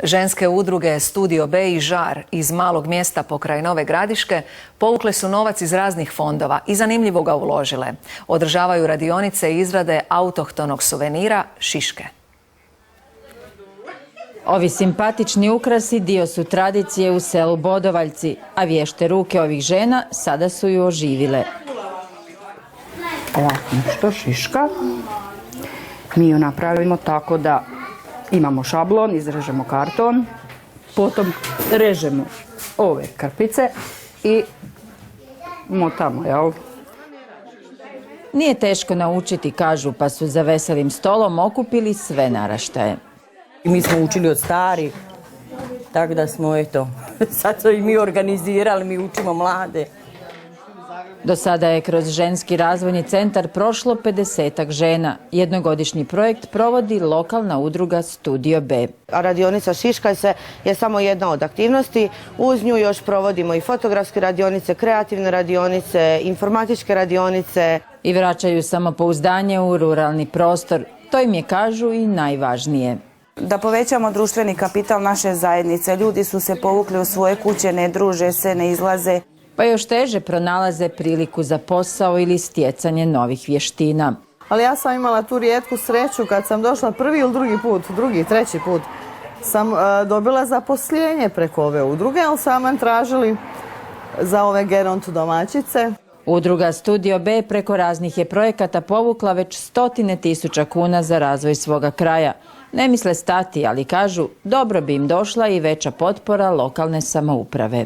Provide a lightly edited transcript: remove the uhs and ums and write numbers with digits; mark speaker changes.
Speaker 1: Ženske udruge Studio B i Žar iz malog mjesta pokraj Nove Gradiške povukle su novac iz raznih fondova i zanimljivo ga uložile. Održavaju radionice izrade autohtonog suvenira šiške.
Speaker 2: Ovi simpatični ukrasi dio su tradicije u selu Bodovaljci, a vješte ruke ovih žena sada su ju oživile.
Speaker 3: Ovako nešto šiška. Mi ju napravimo tako da imamo šablon, izrežemo karton, potom režemo ove krpice i motamo, jel?
Speaker 2: Nije teško naučiti, kažu, pa su za veselim stolom okupili sve naraštaje.
Speaker 4: Mi smo učili od starih, tako da smo, sad smo i mi organizirali, mi učimo mlade.
Speaker 2: Do sada je kroz ženski razvojni centar prošlo 50-ak žena. Jednogodišnji projekt provodi lokalna udruga Studio B.
Speaker 5: A radionica šiška je samo jedna od aktivnosti. Uz nju još provodimo i fotografske radionice, kreativne radionice, informatičke radionice.
Speaker 2: I vraćaju samopouzdanje u ruralni prostor. To im je, kažu, i najvažnije.
Speaker 6: Da povećamo društveni kapital naše zajednice. Ljudi su se povukli u svoje kuće, ne druže se, ne izlaze.
Speaker 2: Pa još teže pronalaze priliku za posao ili stjecanje novih vještina.
Speaker 7: Ali ja sam imala tu rijetku sreću kad sam došla prvi ili treći put sam dobila zaposlenje preko ove udruge, ali su nam tražili za ove geronto domaćice.
Speaker 2: Udruga Studio B preko raznih je projekata povukla već 100.000 kuna za razvoj svoga kraja. Ne misle stati, ali kažu, dobro bi im došla i veća potpora lokalne samouprave.